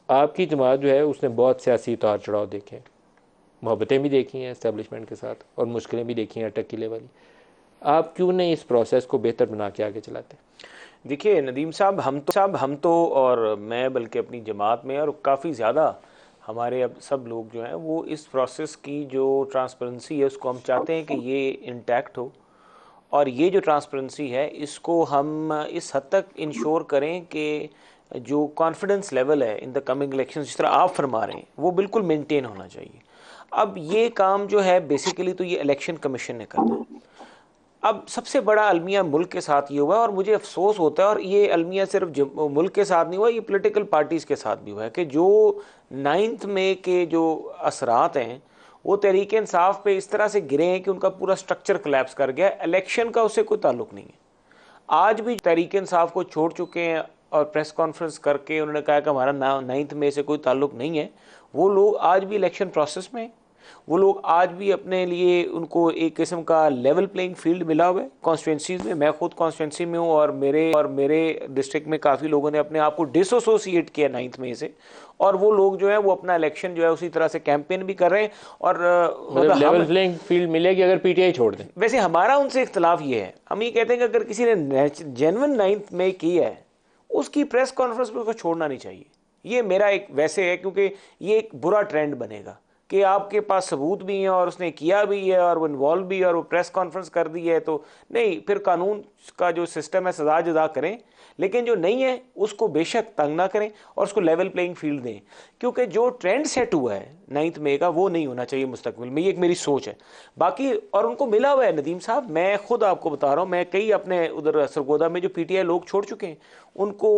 आपकी जमात जो है उसने बहुत सियासी उतार चढ़ाव देखे हैं, मोहब्बतें भी देखी हैं इस्टेब्लिशमेंट के साथ और मुश्किलें भी देखी हैं अटक किले वाली। आप क्यों नहीं इस प्रोसेस को बेहतर बना के आगे चलाते? देखिए नदीम साहब, हम तो और मैं बल्कि अपनी जमात में और काफ़ी ज़्यादा हमारे अब सब लोग जो हैं वो इस प्रोसेस की जो ट्रांसपेरेंसी है उसको हम चाहते हैं कि ये इंटैक्ट हो। और ये जो ट्रांसपेरेंसी है इसको हम इस हद तक इंश्योर करें कि जो कॉन्फिडेंस लेवल है इन द कमिंग इलेक्शन, जिस तरह आप फरमा रहे हैं, वो बिल्कुल मेंटेन होना चाहिए। अब ये काम जो है बेसिकली तो ये इलेक्शन कमीशन ने करना है। अब सबसे बड़ा अलमिया मुल्क के साथ ये हुआ है और मुझे अफसोस होता है, और ये अलमिया सिर्फ मुल्क के साथ नहीं हुआ, ये पॉलिटिकल पार्टीज़ के साथ भी हुआ है कि जो 9 मई के जो असरात हैं वो तहरीक इंसाफ पे इस तरह से गिरे हैं कि उनका पूरा स्ट्रक्चर कोलैप्स कर गया। इलेक्शन का उससे कोई ताल्लुक नहीं है। आज भी तहरीक इंसाफ को छोड़ चुके हैं और प्रेस कॉन्फ्रेंस करके उन्होंने कहा कि हमारा 9 मई से कोई ताल्लुक नहीं है। वो लोग आज भी इलेक्शन प्रोसेस में हैं। वो लोग आज भी अपने लिए उनको एक किस्म का लेवल प्लेइंग फील्ड मिला हुआ है कॉन्स्टिट्यूंसीज में। मैं खुद कॉन्स्टिट्यूंसी में हूँ और मेरे डिस्ट्रिक्ट में काफ़ी लोगों ने अपने आप को डिसोसिएट किया 9 मई से। और वो लोग जो है वो अपना इलेक्शन जो है उसी तरह से कैंपेन भी कर रहे हैं। और मतलब मतलब लेवल हम, प्लेइंग फील्ड मिलेगी अगर पीटीआई छोड़ दें? वैसे हमारा उनसे इख्तलाफ ये है, हम ये कहते हैं कि अगर किसी ने जेन्युइन 9 मई की है उसकी प्रेस कॉन्फ्रेंस में उसको छोड़ना नहीं चाहिए। ये मेरा एक वैसे है, क्योंकि ये एक बुरा ट्रेंड बनेगा कि आपके पास सबूत भी हैं और उसने किया भी है और वो इन्वॉल्व भी है और वो प्रेस कॉन्फ्रेंस कर दी है, तो नहीं, फिर कानून का जो सिस्टम है सजा जदा करें, लेकिन जो नहीं है उसको बेशक तंग ना करें और उसको लेवल प्लेइंग फील्ड दें। क्योंकि जो ट्रेंड सेट हुआ है 9 मई का वो नहीं होना चाहिए मुस्तकबिल में, ये एक मेरी सोच है। बाकी और उनको मिला हुआ है नदीम साहब, मैं खुद आपको बता रहा हूँ, मैं कई अपने उधर सरगोदा में जो पीटीआई लोग छोड़ चुके हैं उनको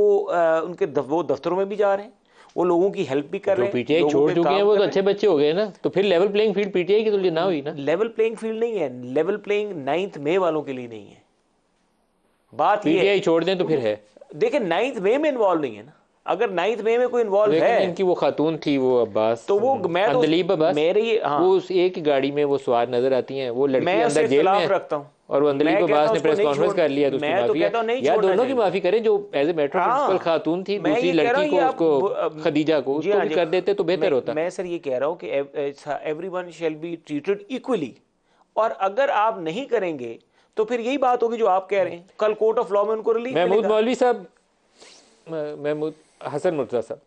वो दफ्तरों में भी जा रहे हैं, वो लोगों की हेल्प भी कर जो रहे हैं, पीटीआई लोगों छोड़ के चुके हैं काम वो कर तो रहे अच्छे बच्चे हो गए ना, तो फिर लेवल प्लेइंग फील्ड पीटीआई की तो लिए ना हुई ना। हैं। लेवल प्लेइंग फील्ड नहीं है, लेवल प्लेइंग 9 मई वालों के लिए नहीं है। बात ये पीटीआई है, छोड़ दें तो फिर है। देखिए 9 मई में इन्वॉल्व नहीं है ना। अगर 9 मई में कोई इन्वॉल्व लेकिन है इनकी वो खातून थी, वो अब्बास, तो वो मैं तो अंदलीब अब्बास, मेरी, वो हाँ, उस एक ही गाड़ी में वो सवार नजर आती हैं। वो लड़की मैं उससे अंदर जेल में इख्तलाफ है रखता हूँ। और वो अंदलीब मैं कहता अब्बास हूँ ने उसको प्रेस नहीं कॉन्फ्रेंस छोड़, कर लिया तो उसकी मैं तो माफी है। कहता हूँ नहीं या छोड़ना दोनों की चाहिए। माफी करें, जो एज ए मेट्रो प्रिंसिपल हाँ, खातून थी मैं दूसरी ये कह रहा लड़की हूँ, ये को, आप उसको खदीजा को, जी उसको हाँ भी जी, कर देते तो बेहतर होता। मैं सर ये कह रहा हूँ कि everyone shall be treated equally. और अगर आप नहीं करेंगे तो फिर यही बात होगी जो आप कह रहे हैं, कल कोर्ट ऑफ लॉ में उनको रिलीफ महमूद मिलेगा। मौलवी साहब, महमूद हसन मुर्तज़ा साहब,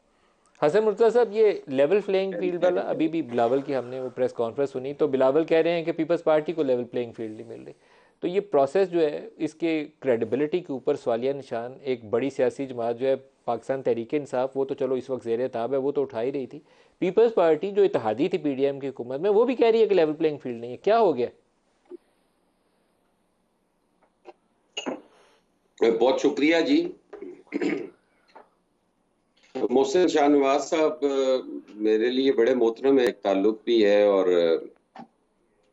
हसन मुर्तज़ा साहब, ये लेवल प्लेइंग फील्ड वाला, अभी भी बिलावल की हमने वो प्रेस कॉन्फ्रेंस सुनी तो बिलावल कह रहे हैं कि पीपल्स पार्टी को लेवल प्लेइंग फील्ड नहीं मिल रही। तो ये प्रोसेस जो है इसके क्रेडिबिलिटी के ऊपर सवालिया निशान एक बड़ी सियासी जमात जो है पाकिस्तान तहरीक इंसाफ, वो तो चलो इस वक्त ज़ेर ताब है, वो तो उठा ही रही थी। पीपल्स पार्टी जो इत्तेहादी थी पीडीएम की हुकूमत में, वो भी कह रही है कि लेवल प्लेइंग फील्ड नहीं है। क्या हो गया? बहुत शुक्रिया जी। मोहसिन शाहनवाज साहब मेरे लिए बड़े मोहतरम है, एक ताल्लुक भी है और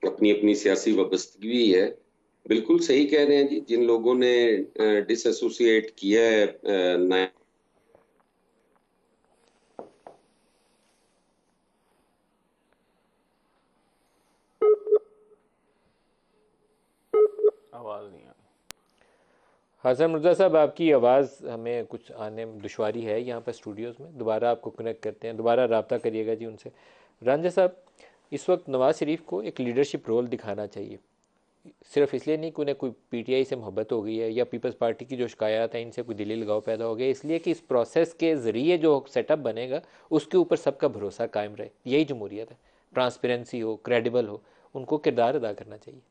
अपनी अपनी सियासी वाबस्तगी भी है। बिल्कुल सही कह रहे हैं जी, जिन लोगों ने डिसएसोसिएट किया है आवाज़ नहीं आ हसन मुर्तज़ा साहब, आपकी आवाज़ हमें कुछ आने में दुश्वारी है यहाँ पर स्टूडियोज़ में। दोबारा आपको कनेक्ट करते हैं, दोबारा रब्ता करिएगा जी उनसे। रांझा साहब, इस वक्त नवाज़ शरीफ को एक लीडरशिप रोल दिखाना चाहिए, सिर्फ इसलिए नहीं कि उन्हें कोई पीटीआई से मोहब्बत हो गई है या पीपल्स पार्टी की जो शिकायत है इनसे कोई दिली लगाव पैदा हो गया, इसलिए कि इस प्रोसेस के ज़रिए जो सेटअप बनेगा उसके ऊपर सबका भरोसा कायम रहे। यही जमहूरियत है, ट्रांसपेरेंसी हो, क्रेडिबल हो, उनको किरदार अदा करना चाहिए।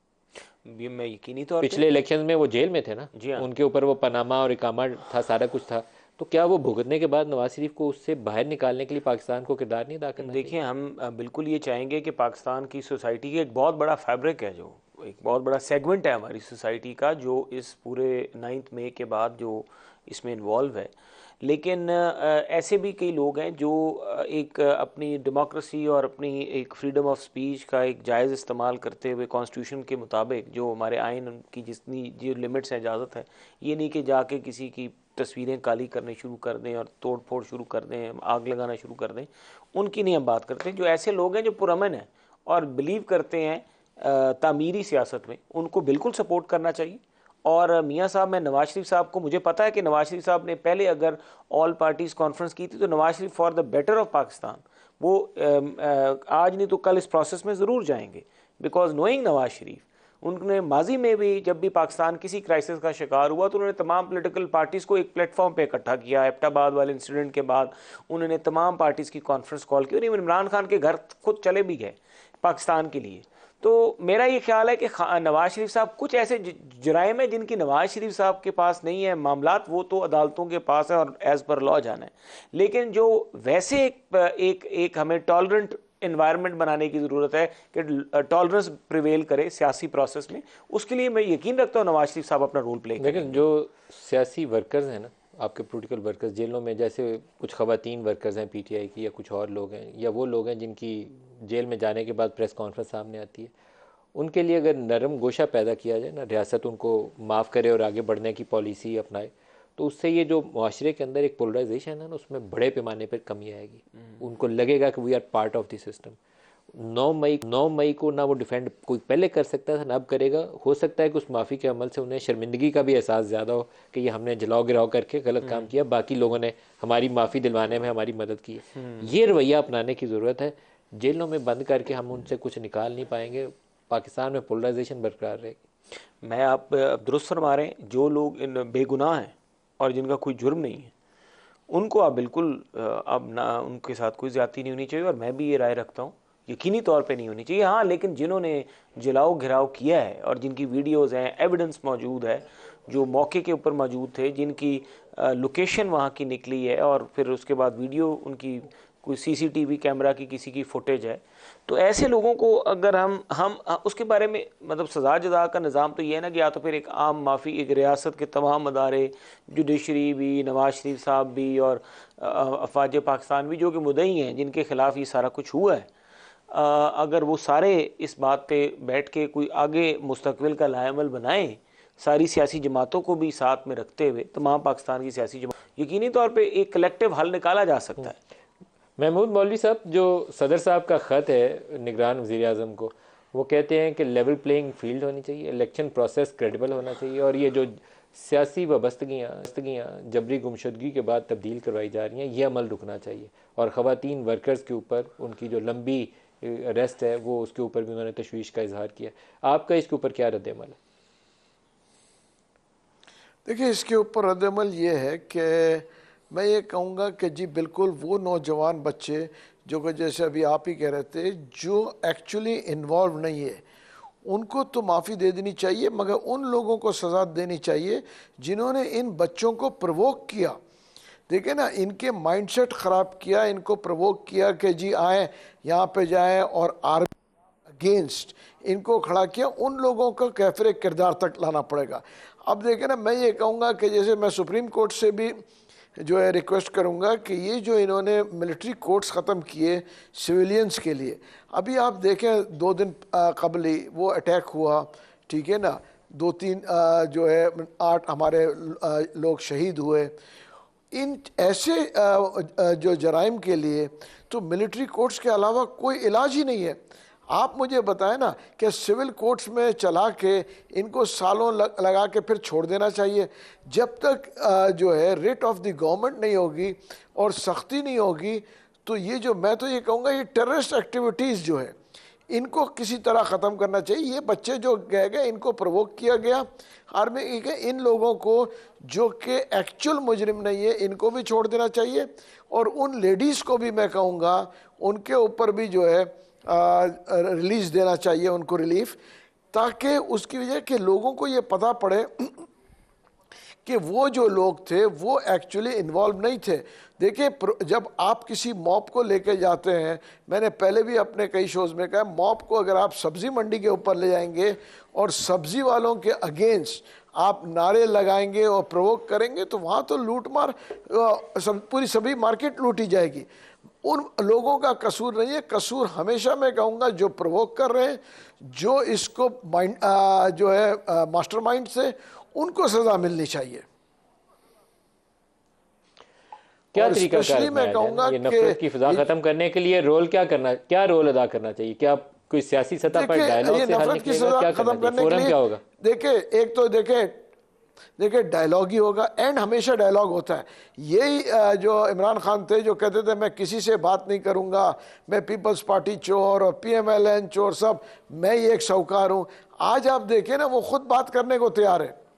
ये मैं यकीनी तौर पे, पिछले इलेक्शन में वो जेल में थे ना, जी हाँ। उनके ऊपर वो पनामा और इकामा था, सारा कुछ था। तो क्या वो भुगतने के बाद नवाज शरीफ को उससे बाहर निकालने के लिए पाकिस्तान को किरदार नहीं अदा करना चाहिए? देखिए हम बिल्कुल ये चाहेंगे कि पाकिस्तान की सोसाइटी का एक बहुत बड़ा फैब्रिक है, जो एक बहुत बड़ा सेगमेंट है हमारी सोसाइटी का, जो इस पूरे 9 मई के बाद जो इसमें इन्वॉल्व है। लेकिन ऐसे भी कई लोग हैं जो एक अपनी डेमोक्रेसी और अपनी एक फ्रीडम ऑफ स्पीच का एक जायज़ इस्तेमाल करते हुए कॉन्स्टिट्यूशन के मुताबिक जो हमारे आइन की जितनी जो लिमिट्स हैं, इजाज़त है, ये नहीं कि जाके किसी की तस्वीरें काली करने शुरू कर दें और तोड़ फोड़ शुरू कर दें, आग लगाना शुरू कर दें, उनकी नहीं हम बात करते। जो ऐसे लोग हैं जो पुरअमन हैं और बिलीव करते हैं तामीरी सियासत में, उनको बिल्कुल सपोर्ट करना चाहिए। और मियाँ साहब, मैं नवाज शरीफ साहब को, मुझे पता है कि नवाज शरीफ साहब ने पहले अगर ऑल पार्टीज कॉन्फ्रेंस की थी तो Nawaz Sharif for the better of Pakistan वो आज नहीं तो कल इस प्रोसेस में ज़रूर जाएंगे, बिकॉज नोइंग नवाज शरीफ, उन्होंने माजी में भी जब भी पाकिस्तान किसी क्राइसिस का शिकार हुआ तो उन्होंने तमाम पॉलिटिकल पार्टीज़ को एक प्लेटफॉर्म पे इकट्ठा किया। एबटाबाद वाले इंसिडेंट के बाद उन्होंने तमाम पार्टीज़ की कॉन्फ्रेंस कॉल की और इमरान खान के घर खुद चले भी गए पाकिस्तान के लिए। तो मेरा ये ख्याल है कि नवाज शरीफ साहब कुछ ऐसे जराइम है जिनकी नवाज शरीफ साहब के पास नहीं है, मामलात वो तो अदालतों के पास है और एज़ पर लॉ जाना है, लेकिन जो वैसे एक हमें टॉलरेंट इन्वायरमेंट बनाने की ज़रूरत है कि टॉलरेंस प्रिवेल करे सियासी प्रोसेस में, उसके लिए मैं यकीन रखता हूँ नवाज शरीफ साहब अपना रोल प्ले करेंगे। लेकिन जो सियासी वर्कर्स हैं ना, आपके पॉलिटिकल वर्कर्स जेलों में, जैसे कुछ ख़वातीन वर्कर्स हैं पीटीआई की, या कुछ और लोग हैं, या वो लोग हैं जिनकी जेल में जाने के बाद प्रेस कॉन्फ्रेंस सामने आती है, उनके लिए अगर नरम गोशा पैदा किया जाए ना, रियासत उनको माफ़ करे और आगे बढ़ने की पॉलिसी अपनाए, तो उससे ये जो माशरे के अंदर एक पोलराइजेशन है ना, उसमें बड़े पैमाने पर कमी आएगी। उनको लगेगा कि we are part of the system. 9 मई को ना वो डिफेंड कोई पहले कर सकता था ना अब करेगा। हो सकता है कि उस माफ़ी के अमल से उन्हें शर्मिंदगी का भी एहसास ज़्यादा हो कि ये हमने जलाओ गिराव करके गलत काम किया, बाकी लोगों ने हमारी माफ़ी दिलवाने में हमारी मदद की है। ये रवैया अपनाने की ज़रूरत है। जेलों में बंद करके हम उनसे कुछ निकाल नहीं पाएंगे। पाकिस्तान में पोलराइजेशन बरकरार रहेगी। मैं आप दुरुस्त फरमा रहे हैं, जो लोग इन बेगुनाह हैं और जिनका कोई जुर्म नहीं है उनको आप बिल्कुल अब ना, उनके साथ कोई ज़्यादती नहीं होनी चाहिए, और मैं भी ये राय रखता हूँ यकीनी तौर पे नहीं होनी चाहिए। हाँ, लेकिन जिन्होंने जलाओ घिराव किया है और जिनकी वीडियोज़ हैं, एविडेंस मौजूद है, जो मौके के ऊपर मौजूद थे, जिनकी लोकेशन वहाँ की निकली है और फिर उसके बाद वीडियो उनकी कोई सीसीटीवी कैमरा की किसी की फुटेज है, तो ऐसे लोगों को अगर हम उसके बारे में मतलब सज़ा जदा का निज़ाम तो ये है ना कि या तो फिर एक आम माफ़ी, एक रियासत के तमाम अदारे, जुडिशरी भी, नवाज शरीफ साहब भी और अफवाज पाकिस्तान भी जो कि मुद्दई हैं जिनके ख़िलाफ़ ये सारा कुछ हुआ है, अगर वो सारे इस बात पे बैठ के कोई आगे मुस्तकबिल का लाएमल बनाएं, सारी सियासी जमातों को भी साथ में रखते हुए, तमाम पाकिस्तान की सियासी जमात, यकीनी तौर पे एक कलेक्टिव हल निकाला जा सकता है। महमूद मौलवी साहब, जो सदर साहब का ख़त है निगरान वज़ीर आज़म को, वो कहते हैं कि लेवल प्लेइंग फील्ड होनी चाहिए, इलेक्शन प्रोसेस क्रेडिबल होना चाहिए, और ये जो सियासी वाबस्तगियाँ जबरी गुमशुदगी के बाद तब्दील करवाई जा रही हैं, ये अमल रुकना चाहिए। और ख़वातीन वर्कर्स के ऊपर उनकी जो लंबी अरेस्ट है वो, उसके ऊपर भी उन्होंने तशवीश का इजहार किया। आपका इसके ऊपर क्या रद्द-ए-अमल है? देखिए, इसके ऊपर रद्द-ए-अमल ये है कि मैं ये कहूँगा कि जी बिल्कुल वो नौजवान बच्चे जो कि जैसे अभी आप ही कह रहे थे, जो एक्चुअली इन्वॉल्व नहीं है, उनको तो माफ़ी दे देनी चाहिए, मगर उन लोगों को सज़ा देनी चाहिए जिन्होंने इन बच्चों को प्रवोक किया। देखिए ना, इनके माइंडसेट ख़राब किया, इनको प्रवोक किया कि जी आए यहाँ पे जाएं और आर्मी अगेंस्ट इनको खड़ा किया। उन लोगों को कैफिर किरदार तक लाना पड़ेगा। अब देखिए ना, मैं ये कहूँगा कि जैसे मैं सुप्रीम कोर्ट से भी जो है रिक्वेस्ट करूँगा कि ये जो इन्होंने मिलिट्री कोर्ट्स ख़त्म किए सिविलियंस के लिए, अभी आप देखें 2 दिन कबल ही वो अटैक हुआ, ठीक है ना, 2-3 जो है 8 हमारे लोग शहीद हुए। इन ऐसे जो जराइम के लिए तो मिलिट्री कोर्ट्स के अलावा कोई इलाज ही नहीं है। आप मुझे बताएं ना कि सिविल कोर्ट्स में चला के इनको सालों लगा के फिर छोड़ देना चाहिए। जब तक जो है रेट ऑफ द गवर्नमेंट नहीं होगी और सख्ती नहीं होगी, तो ये जो मैं तो ये कहूँगा ये टेररिस्ट एक्टिविटीज़ जो है इनको किसी तरह ख़त्म करना चाहिए। ये बच्चे जो गए इनको प्रवोक किया गया आर्मी के, इन लोगों को जो कि एक्चुअल मुजरिम नहीं है इनको भी छोड़ देना चाहिए। और उन लेडीज़ को भी मैं कहूँगा उनके ऊपर भी जो है रिलीज़ देना चाहिए, उनको रिलीफ, ताकि उसकी वजह कि लोगों को ये पता पड़े कि वो जो लोग थे वो एक्चुअली इन्वॉल्व नहीं थे। देखिए, जब आप किसी मॉब को लेके जाते हैं, मैंने पहले भी अपने कई शोज़ में कहा, मॉब को अगर आप सब्ज़ी मंडी के ऊपर ले जाएंगे और सब्ज़ी वालों के अगेंस्ट आप नारे लगाएंगे और प्रोवोक करेंगे, तो वहाँ तो लूट मार पूरी सभी मार्केट लूटी जाएगी। उन लोगों का कसूर नहीं है, कसूर हमेशा मैं कहूँगा जो प्रोवोक कर रहे हैं, जो इसको माइंड जो है मास्टरमाइंड से, उनको सज़ा मिलनी चाहिए। क्या तरीका मैं कहूँगा ये नफरत की फिजा खत्म करने के लिए क्या रोल अदा करना चाहिए? क्या कोई सियासी सतह पर डायलॉग से हल निकलेगा? क्या खत्म करने के लिए देखिए, एक तो देखिए देखिए डायलॉग ही होगा, एंड हमेशा डायलॉग होता है। यही जो इमरान खान थे जो कहते थे मैं किसी से बात नहीं करूंगा, मैं पीपल्स पार्टी चोर और PMLN चोर, सब मैं ही एक साहूकार हूं। आज आप देखें ना, वो खुद बात करने को तैयार है।